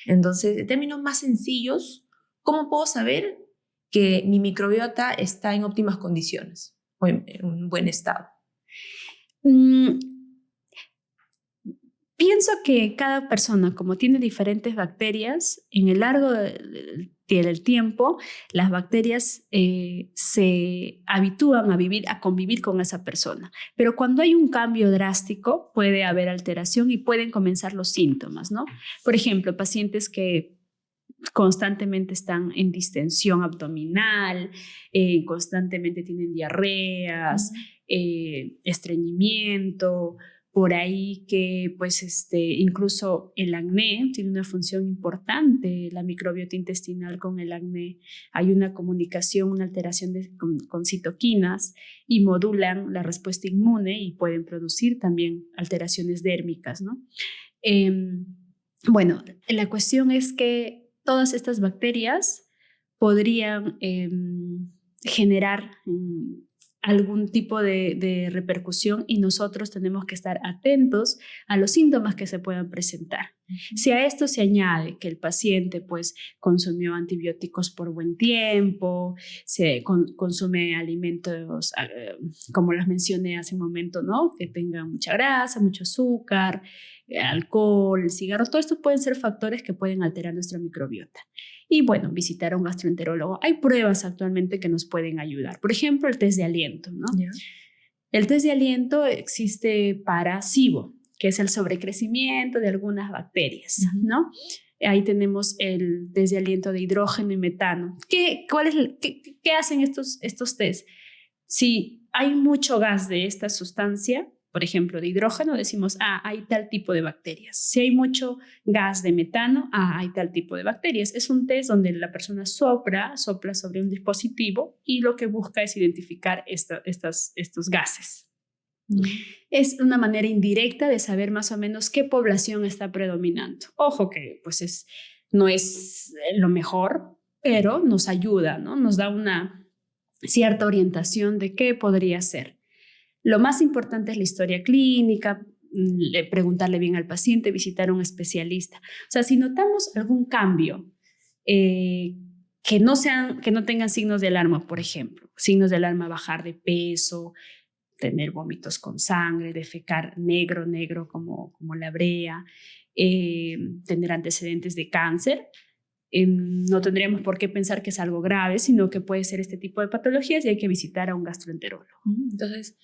Entonces, en términos más sencillos, ¿cómo puedo saber que mi microbiota está en óptimas condiciones o en un buen estado? Pienso que cada persona, como tiene diferentes bacterias, en el largo del tiempo, las bacterias se habitúan a convivir con esa persona. Pero cuando hay un cambio drástico, puede haber alteración y pueden comenzar los síntomas, ¿no? Por ejemplo, pacientes que constantemente están en distensión abdominal, constantemente tienen diarreas, estreñimiento, por ahí que pues incluso el acné tiene una función importante, la microbiota intestinal con el acné. Hay una comunicación, una alteración con citoquinas y modulan la respuesta inmune y pueden producir también alteraciones dérmicas, ¿no? Bueno, la cuestión es que todas estas bacterias podrían generar algún tipo de repercusión y nosotros tenemos que estar atentos a los síntomas que se puedan presentar. Si a esto se añade que el paciente pues consumió antibióticos por buen tiempo, consume alimentos como las mencioné hace un momento, ¿no? Que tengan mucha grasa, mucho azúcar, alcohol, cigarros, todo esto pueden ser factores que pueden alterar nuestra microbiota. Y bueno, visitar a un gastroenterólogo. Hay pruebas actualmente que nos pueden ayudar. Por ejemplo, el test de aliento, ¿no? Yeah. El test de aliento existe para SIBO, que es el sobrecrecimiento de algunas bacterias, ¿no? Ahí tenemos el test de aliento de hidrógeno y metano. ¿Qué hacen estos test? Si hay mucho gas de esta sustancia, por ejemplo, de hidrógeno, decimos, hay tal tipo de bacterias. Si hay mucho gas de metano, hay tal tipo de bacterias. Es un test donde la persona sopla sobre un dispositivo y lo que busca es identificar estos gases. Es una manera indirecta de saber más o menos qué población está predominando. Ojo que pues no es lo mejor, pero nos ayuda, ¿no? Nos da una cierta orientación de qué podría ser. Lo más importante es la historia clínica, preguntarle bien al paciente, visitar a un especialista. O sea, si notamos algún cambio que no tengan signos de alarma, por ejemplo, signos de alarma, bajar de peso, tener vómitos con sangre, defecar negro como la brea, tener antecedentes de cáncer. No tendríamos por qué pensar que es algo grave, sino que puede ser este tipo de patologías y hay que visitar a un gastroenterólogo. Entonces,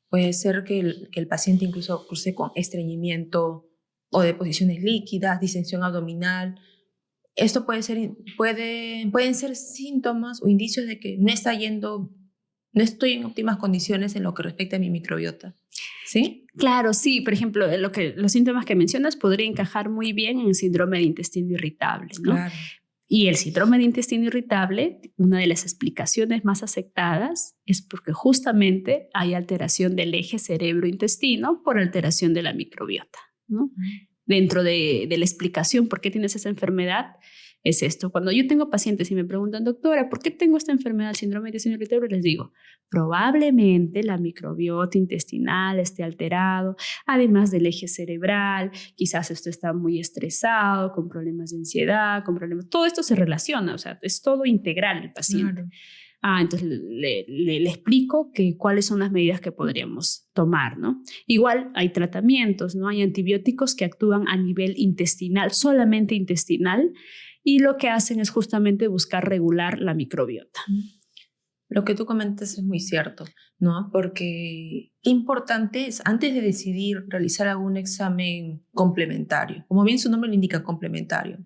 puede ser que el paciente incluso curse con estreñimiento o deposiciones líquidas, distensión abdominal. Esto pueden ser síntomas o indicios de que no estoy en óptimas condiciones en lo que respecta a mi microbiota. ¿Sí? Claro, sí. Por ejemplo, los síntomas que mencionas podrían encajar muy bien en el síndrome de intestino irritable, ¿no? Claro. Y el síndrome de intestino irritable, una de las explicaciones más aceptadas es porque justamente hay alteración del eje cerebro-intestino por alteración de la microbiota, ¿no? Dentro de la explicación por qué tienes esa enfermedad es esto. Cuando yo tengo pacientes y me preguntan, doctora, ¿por qué tengo esta enfermedad, el síndrome de intestino irritable? Les digo, probablemente la microbiota intestinal esté alterado, además del eje cerebral, quizás esto está muy estresado, con problemas de ansiedad, con problemas, todo esto se relaciona, o sea, es todo integral el paciente. Claro. Entonces le explico cuáles son las medidas que podríamos tomar, ¿no? Igual hay tratamientos, ¿no? Hay antibióticos que actúan a nivel intestinal, solamente intestinal, y lo que hacen es justamente buscar regular la microbiota. Lo que tú comentas es muy cierto, ¿no? Porque qué importante es, antes de decidir realizar algún examen complementario, como bien su nombre lo indica, complementario,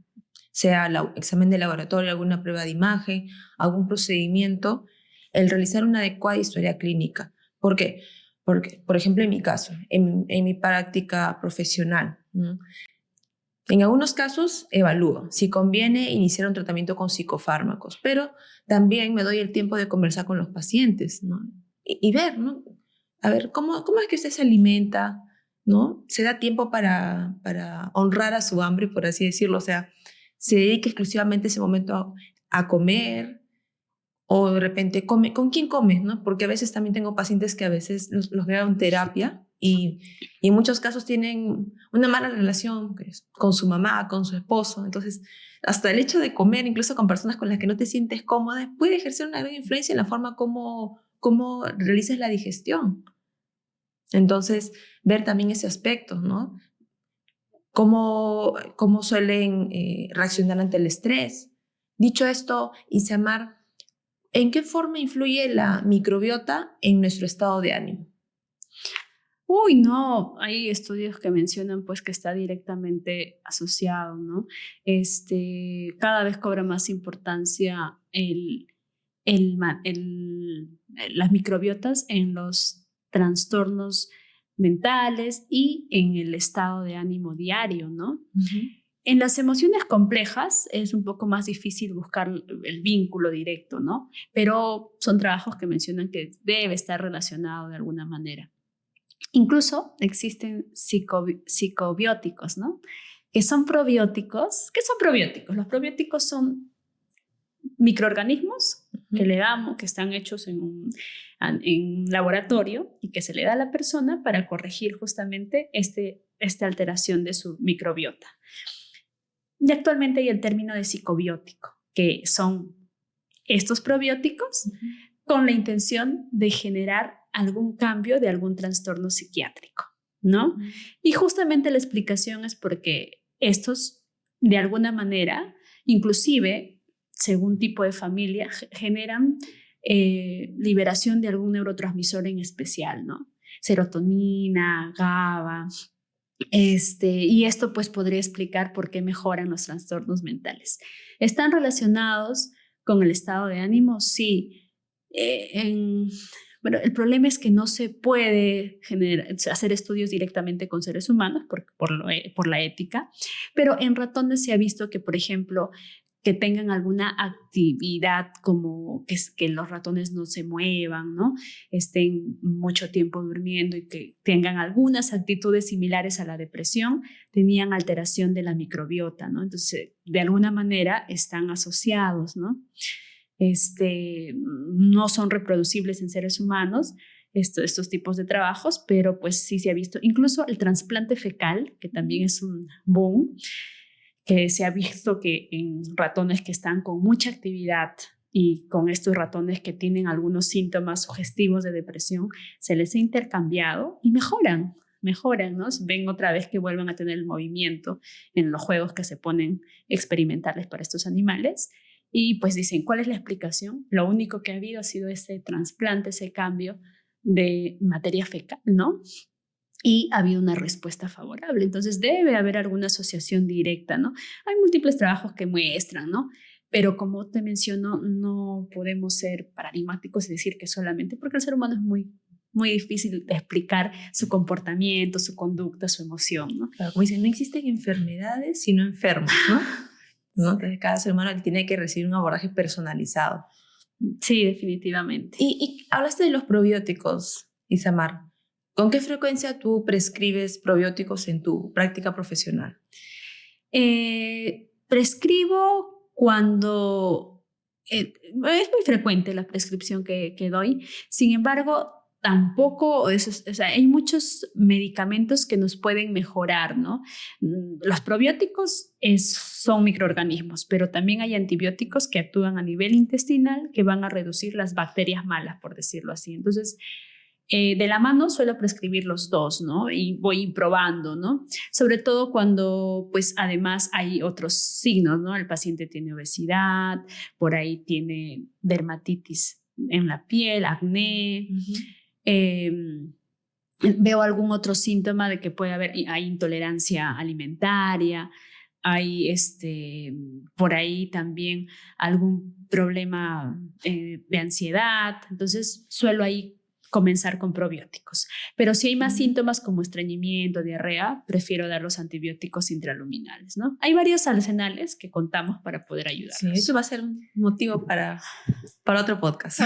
sea el examen de laboratorio, alguna prueba de imagen, algún procedimiento, el realizar una adecuada historia clínica. ¿Por qué? Porque, por ejemplo, en mi caso, en mi práctica profesional, ¿no? En algunos casos evalúo si conviene iniciar un tratamiento con psicofármacos, pero también me doy el tiempo de conversar con los pacientes, ¿no? Y ver, ¿no? A ver, ¿cómo es que usted se alimenta? ¿No? Se da tiempo para honrar a su hambre, por así decirlo. O sea, se dedica exclusivamente ese momento a comer, o de repente come. ¿Con quién comes? ¿No? Porque a veces también tengo pacientes que a veces los veo en terapia y en muchos casos tienen una mala relación con su mamá, con su esposo. Entonces, hasta el hecho de comer, incluso con personas con las que no te sientes cómoda, puede ejercer una gran influencia en la forma como realizas la digestión. Entonces, ver también ese aspecto, ¿no? Cómo suelen reaccionar ante el estrés. Dicho esto, Isamar, ¿en qué forma influye la microbiota en nuestro estado de ánimo? Uy, no, hay estudios que mencionan pues que está directamente asociado, ¿no? Cada vez cobra más importancia las microbiotas en los trastornos mentales y en el estado de ánimo diario, ¿no? Uh-huh. En las emociones complejas es un poco más difícil buscar el vínculo directo, ¿no? Pero son trabajos que mencionan que debe estar relacionado de alguna manera. Incluso existen psicobióticos, ¿no? Que son probióticos. ¿Qué son probióticos? Los probióticos son microorganismos que le damos, que están hechos en un laboratorio y que se le da a la persona para corregir justamente esta alteración de su microbiota. Y actualmente hay el término de psicobiótico, que son estos probióticos con la intención de generar algún cambio de algún trastorno psiquiátrico, ¿no? Y justamente la explicación es porque estos, de alguna manera, inclusive, según tipo de familia, generan liberación de algún neurotransmisor en especial, ¿no? Serotonina, GABA. Y esto pues podría explicar por qué mejoran los trastornos mentales. ¿Están relacionados con el estado de ánimo? Sí. Bueno, el problema es que no se puede hacer estudios directamente con seres humanos por la ética, pero en ratones se ha visto que, por ejemplo, que tengan alguna actividad como que los ratones no se muevan, ¿no? Estén mucho tiempo durmiendo y que tengan algunas actitudes similares a la depresión, tenían alteración de la microbiota, ¿no? Entonces, de alguna manera están asociados, ¿no? No son reproducibles en seres humanos estos tipos de trabajos, pero pues sí se ha visto, incluso el trasplante fecal, que también es un boom, que se ha visto que en ratones que están con mucha actividad y con estos ratones que tienen algunos síntomas sugestivos de depresión, se les ha intercambiado y mejoran, ¿no? Ven otra vez que vuelven a tener el movimiento en los juegos que se ponen experimentales para estos animales. Y pues dicen, ¿cuál es la explicación? Lo único que ha habido ha sido ese trasplante, ese cambio de materia fecal, ¿no? Y ha habido una respuesta favorable. Entonces debe haber alguna asociación directa, ¿no? Hay múltiples trabajos que muestran, ¿no? Pero como te menciono, no podemos ser paradigmáticos y decir que solamente, porque el ser humano es muy difícil de explicar su comportamiento, su conducta, su emoción, ¿no? Claro, como dicen, no existen enfermedades sino enfermos, ¿no? ¿No? Entonces cada ser humano tiene que recibir un abordaje personalizado. Sí, definitivamente. Y hablaste de los probióticos, Isamar. ¿Con qué frecuencia tú prescribes probióticos en tu práctica profesional? Prescribo cuando es muy frecuente la prescripción que doy. Sin embargo, tampoco, o sea, hay muchos medicamentos que nos pueden mejorar, ¿no? Los probióticos son microorganismos, pero también hay antibióticos que actúan a nivel intestinal que van a reducir las bacterias malas, por decirlo así. Entonces, de la mano suelo prescribir los dos, ¿no? Y voy probando, ¿no? Sobre todo cuando, pues, además hay otros signos, ¿no? El paciente tiene obesidad, por ahí tiene dermatitis en la piel, acné. Veo algún otro síntoma de que puede haber, hay intolerancia alimentaria, hay por ahí también algún problema de ansiedad. Entonces suelo ahí comenzar con probióticos. Pero si hay más síntomas como estreñimiento, diarrea, prefiero dar los antibióticos intraluminales, ¿no? Hay varios arsenales que contamos para poder ayudarlos. Sí, eso va a ser un motivo para otro podcast.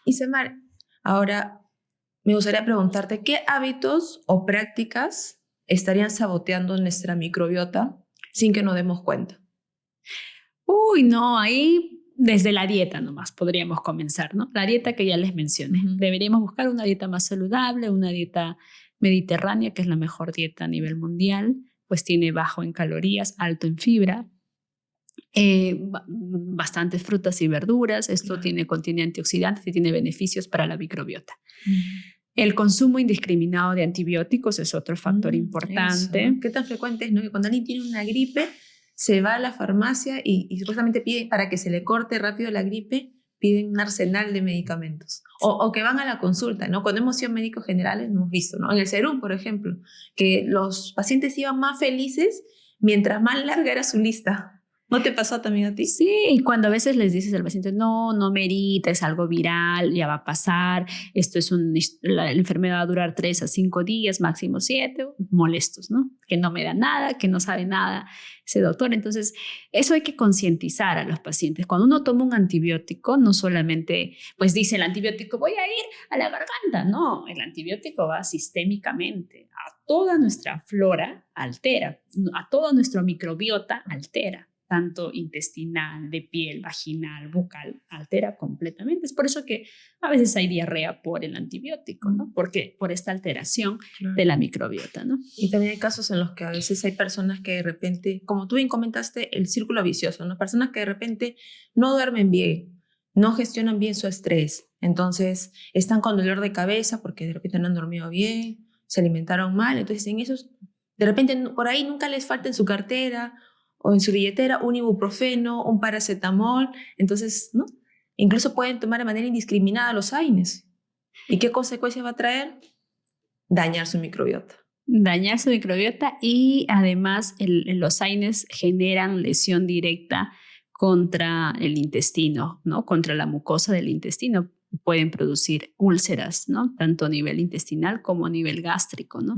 Isamar, ahora me gustaría preguntarte, ¿qué hábitos o prácticas estarían saboteando nuestra microbiota sin que nos demos cuenta? Uy, no, ahí desde la dieta nomás podríamos comenzar, ¿no? La dieta que ya les mencioné. Deberíamos buscar una dieta más saludable, una dieta mediterránea, que es la mejor dieta a nivel mundial, pues tiene bajo en calorías, alto en fibra, bastantes frutas y verduras. Esto contiene antioxidantes y tiene beneficios para la microbiota. El consumo indiscriminado de antibióticos es otro factor importante. Eso. ¿Qué tan frecuente es, no? Que cuando alguien tiene una gripe, se va a la farmacia y supuestamente piden, para que se le corte rápido la gripe, piden un arsenal de medicamentos. O que van a la consulta, ¿no? Cuando hemos sido médicos generales, no hemos visto, ¿no? En el Serum, por ejemplo, que los pacientes iban más felices mientras más larga era su lista. ¿No te pasó también a ti? Sí, y cuando a veces les dices al paciente, no merita, es algo viral, ya va a pasar, esto es la enfermedad va a durar 3 a 5 días, máximo 7, molestos, ¿no? Que no me da nada, que no sabe nada ese doctor. Entonces, eso hay que concientizar a los pacientes. Cuando uno toma un antibiótico, no solamente, pues dice el antibiótico, voy a ir a la garganta. No, el antibiótico va sistémicamente a toda nuestra flora, altera, a toda nuestra microbiota, altera. Tanto intestinal, de piel, vaginal, bucal, altera completamente. Es por eso que a veces hay diarrea por el antibiótico, ¿no? Porque por esta alteración de la microbiota, ¿no? Y también hay casos en los que a veces hay personas que de repente, como tú bien comentaste, el círculo vicioso, ¿no? Personas que de repente no duermen bien, no gestionan bien su estrés, entonces están con dolor de cabeza porque de repente no han dormido bien, se alimentaron mal, entonces en esos, de repente por ahí nunca les falta en su cartera o en su billetera un ibuprofeno, un paracetamol, entonces, ¿no? Incluso pueden tomar de manera indiscriminada los AINES. ¿Y qué consecuencias va a traer? Dañar su microbiota. Dañar su microbiota y además los AINES generan lesión directa contra el intestino, ¿no? Contra la mucosa del intestino. Pueden producir úlceras, ¿no? Tanto a nivel intestinal como a nivel gástrico, ¿no?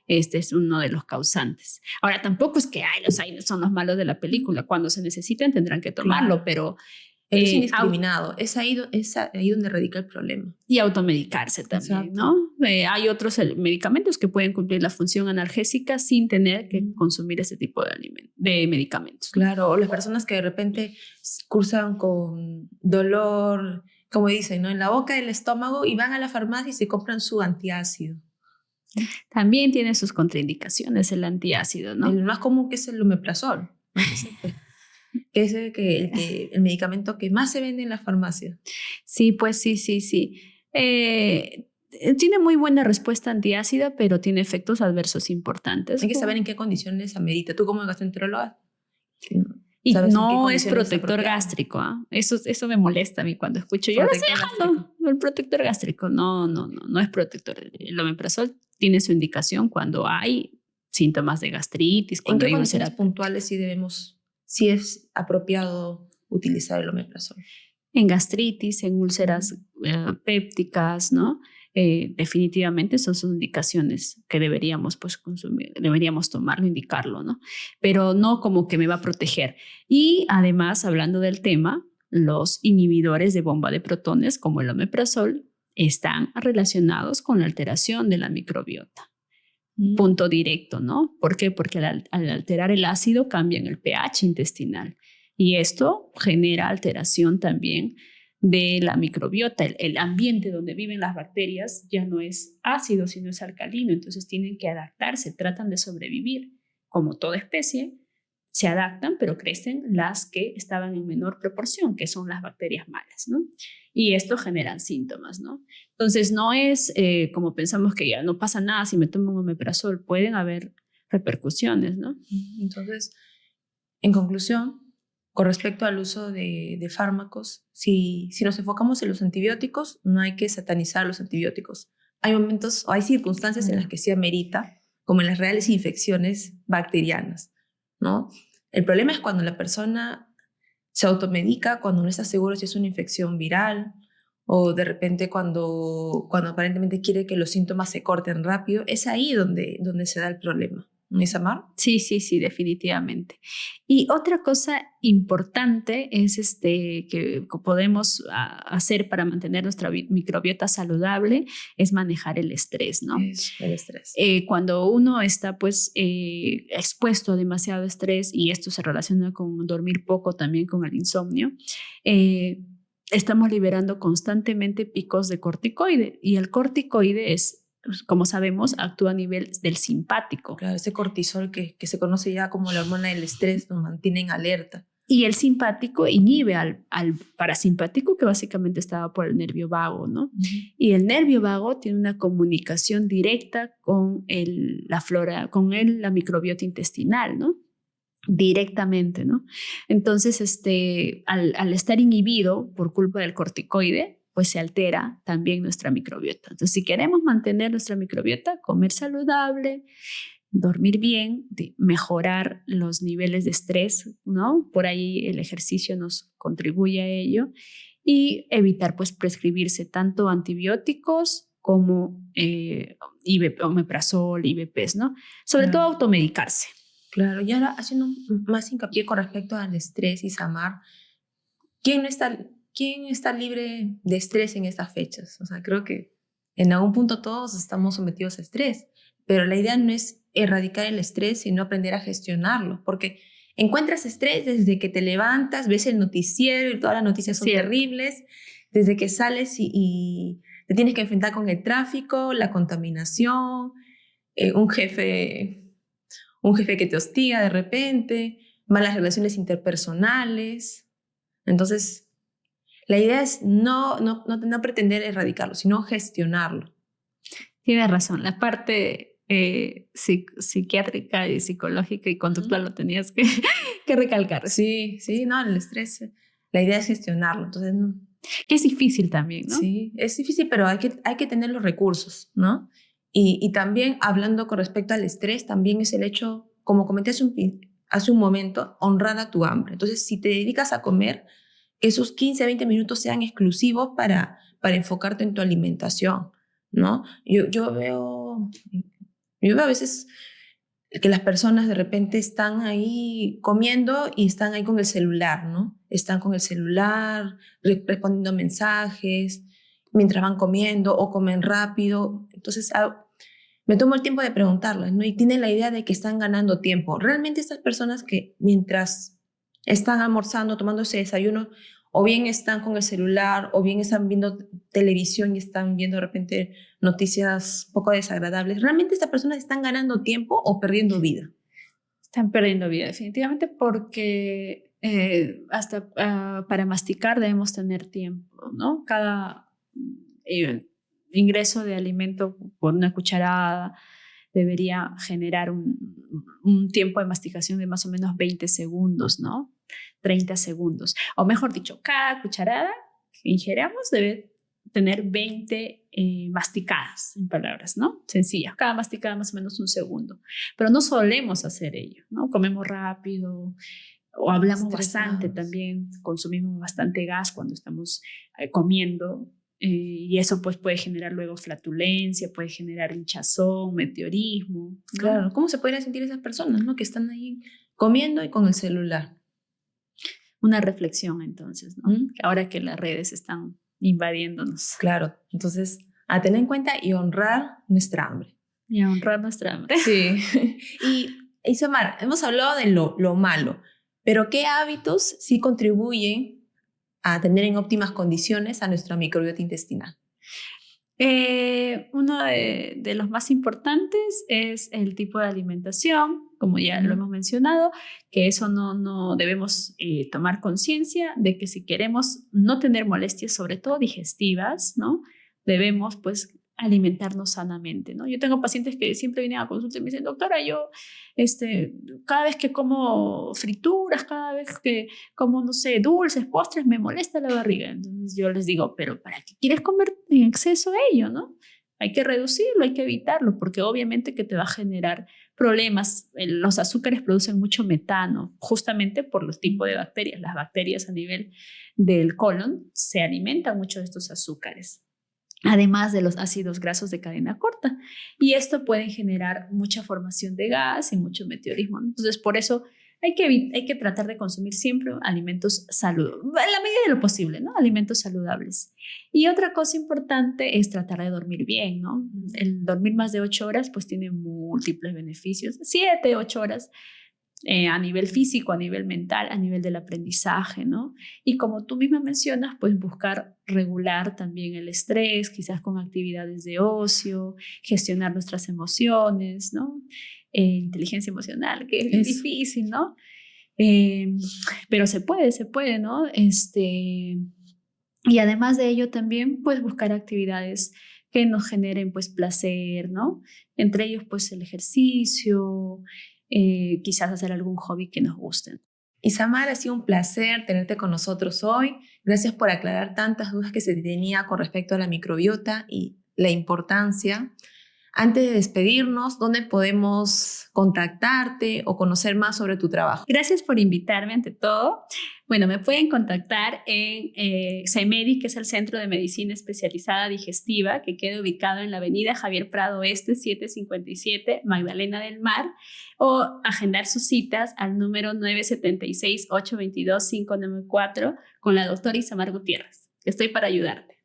Este es uno de los causantes. Ahora, tampoco es que los AINES son los malos de la película. Cuando se necesiten tendrán que tomarlo, pero es indiscriminado. Es ahí donde radica el problema. Y automedicarse también, ¿no? Hay otros medicamentos que pueden cumplir la función analgésica sin tener que consumir ese tipo de medicamentos. Claro, o las personas que de repente cursan con dolor, como dicen, ¿no? En la boca del estómago y van a la farmacia y se compran su antiácido. También tiene sus contraindicaciones el antiácido, ¿no? El más común que es el omeprazol. que es el medicamento que más se vende en la farmacia. Sí, pues sí. Tiene muy buena respuesta antiácida, pero tiene efectos adversos importantes. Hay que saber en qué condiciones amerita. Tú como gastroenteróloga, Y ¿sabes en qué no es condiciones es protector apropiado? gástrico. Eso me molesta a mí cuando escucho. Yo lo estoy Protector dejando. gástrico. El protector gástrico. No es protector. El omeprazol tiene su indicación cuando hay síntomas de gastritis, ¿En cuando qué hay condiciones úlcera puntuales sí es apropiado utilizar el omeprazol? en gastritis, en úlceras pépticas, ¿no? Definitivamente son sus indicaciones que deberíamos pues consumir, deberíamos tomarlo, indicarlo, ¿no? Pero no como que me va a proteger. Y además, hablando del tema, los inhibidores de bomba de protones, como el omeprazol, están relacionados con la alteración de la microbiota. Punto directo, ¿no? ¿Por qué? Porque al alterar el ácido cambian el pH intestinal y esto genera alteración también de la microbiota. El ambiente donde viven las bacterias ya no es ácido, sino es alcalino, entonces tienen que adaptarse, tratan de sobrevivir. Como toda especie, se adaptan, pero crecen las que estaban en menor proporción, que son las bacterias malas, ¿no? Y esto genera síntomas, ¿no? Entonces, no es como pensamos que ya no pasa nada si me tomo un omeprazol, pueden haber repercusiones, ¿no? Entonces, en conclusión, con respecto al uso de fármacos, si nos enfocamos en los antibióticos, no hay que satanizar los antibióticos. Hay momentos o hay circunstancias en las que sí amerita, como en las reales infecciones bacterianas, ¿no? El problema es cuando la persona se automedica, cuando no está seguro si es una infección viral, o de repente cuando aparentemente quiere que los síntomas se corten rápido. Es ahí donde se da el problema. ¿No es, Amar? Sí, definitivamente. Y otra cosa importante es que podemos hacer para mantener nuestra microbiota saludable es manejar el estrés, ¿no? Es el estrés. Cuando uno está pues expuesto a demasiado estrés, y esto se relaciona con dormir poco, también con el insomnio, estamos liberando constantemente picos de corticoide, y el corticoide es, como sabemos, actúa a nivel del simpático. Claro, ese cortisol que se conoce ya como la hormona del estrés nos mantiene en alerta. Y el simpático inhibe al parasimpático, que básicamente estaba por el nervio vago, ¿no? Y el nervio vago tiene una comunicación directa con la flora, con la microbiota intestinal, ¿no? Directamente, ¿no? Entonces, al estar inhibido por culpa del corticoide, pues se altera también nuestra microbiota. Entonces, si queremos mantener nuestra microbiota, comer saludable, dormir bien, mejorar los niveles de estrés, ¿no? Por ahí el ejercicio nos contribuye a ello, y evitar pues prescribirse tanto antibióticos como omeprazol, IVPs, ¿no? Sobre todo automedicarse. Claro, y ahora haciendo más hincapié con respecto al estrés, Isamar, ¿quién está libre de estrés en estas fechas? O sea, creo que en algún punto todos estamos sometidos a estrés, pero la idea no es erradicar el estrés, sino aprender a gestionarlo, porque encuentras estrés desde que te levantas, ves el noticiero y todas las noticias son terribles, desde que sales y te tienes que enfrentar con el tráfico, la contaminación, un jefe que te hostiga de repente, malas relaciones interpersonales. Entonces, la idea es no pretender erradicarlo, sino gestionarlo. Tienes razón, la parte psiquiátrica y psicológica y conductual lo tenías que recalcar. Sí, no, el estrés, la idea es gestionarlo. Entonces, que es difícil también, ¿no? Sí, es difícil, pero hay que tener los recursos, ¿no? Y también, hablando con respecto al estrés, también es el hecho, como comenté hace un momento, honrar a tu hambre. Entonces, si te dedicas a comer, que esos 15, 20 minutos sean exclusivos para enfocarte en tu alimentación, ¿no? Yo veo a veces que las personas de repente están ahí comiendo y están ahí con el celular, ¿no? Están con el celular, respondiendo mensajes, mientras van comiendo o comen rápido. Entonces, me tomo el tiempo de preguntarles, ¿no? Y tienen la idea de que están ganando tiempo. Realmente estas personas que mientras están almorzando, tomando ese desayuno, o bien están con el celular, o bien están viendo televisión y están viendo de repente noticias poco desagradables, ¿realmente estas personas están ganando tiempo o perdiendo vida? Están perdiendo vida, definitivamente, porque hasta para masticar debemos tener tiempo, ¿no? Cada ingreso de alimento por una cucharada debería generar un tiempo de masticación de más o menos 20 segundos, ¿no? 30 segundos. O mejor dicho, cada cucharada que ingeramos debe tener 20 masticadas, en palabras, ¿no? Sencillas. Cada masticada más o menos un segundo. Pero no solemos hacer ello, ¿no? Comemos rápido o hablamos bastante también, consumimos bastante gas cuando estamos comiendo. Y eso pues puede generar luego flatulencia, puede generar hinchazón, meteorismo, ¿no? Claro, ¿cómo se podrían sentir esas personas, ¿no? Que están ahí comiendo y con el celular? Una reflexión entonces, ¿no? Ahora que las redes están invadiéndonos. Claro, entonces a tener en cuenta y honrar nuestra hambre. Y a honrar nuestra hambre. Sí. Y Isamar, hemos hablado de lo malo, pero ¿qué hábitos sí contribuyen a tener en óptimas condiciones a nuestra microbiota intestinal? Uno de los más importantes es el tipo de alimentación, como ya lo hemos mencionado, que eso no debemos tomar conciencia de que si queremos no tener molestias, sobre todo digestivas, ¿no? Debemos pues alimentarnos sanamente, ¿no? Yo tengo pacientes que siempre vienen a consulta y me dicen, doctora, yo cada vez que como frituras, cada vez que como, no sé, dulces, postres, me molesta la barriga. Entonces yo les digo, pero ¿para qué quieres comer en exceso ello, no? Hay que reducirlo, hay que evitarlo, porque obviamente que te va a generar problemas. Los azúcares producen mucho metano, justamente por los tipos de bacterias. Las bacterias a nivel del colon se alimentan mucho de estos azúcares, además de los ácidos grasos de cadena corta. Y esto puede generar mucha formación de gas y mucho meteorismo. Entonces, por eso hay que tratar de consumir siempre alimentos saludables, en la medida de lo posible, ¿no? Alimentos saludables. Y otra cosa importante es tratar de dormir bien, ¿no? El dormir más de 8 horas, pues tiene múltiples beneficios. 7, 8 horas. A nivel físico, a nivel mental, a nivel del aprendizaje, ¿no? Y como tú misma mencionas, pues buscar regular también el estrés, quizás con actividades de ocio, gestionar nuestras emociones, ¿no? Inteligencia emocional, que es difícil, ¿no? Pero se puede, ¿no? Y además de ello también, pues buscar actividades que nos generen, pues, placer, ¿no? Entre ellos, pues, el ejercicio, quizás hacer algún hobby que nos guste. Isamar, ha sido un placer tenerte con nosotros hoy. Gracias por aclarar tantas dudas que se tenía con respecto a la microbiota y la importancia. Antes de despedirnos, ¿dónde podemos contactarte o conocer más sobre tu trabajo? Gracias por invitarme ante todo. Bueno, me pueden contactar en CEMEDI, que es el Centro de Medicina Especializada Digestiva, que queda ubicado en la avenida Javier Prado Este, 757, Magdalena del Mar, o agendar sus citas al número 976-822-594 con la doctora Isamar Gutiérrez. Estoy para ayudarte.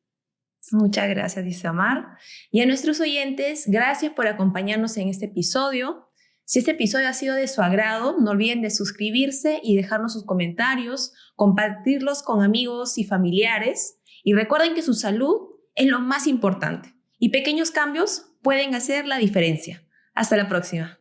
Muchas gracias, Isamar. Y a nuestros oyentes, gracias por acompañarnos en este episodio. Si este episodio ha sido de su agrado, no olviden de suscribirse y dejarnos sus comentarios, compartirlos con amigos y familiares. Y recuerden que su salud es lo más importante y pequeños cambios pueden hacer la diferencia. Hasta la próxima.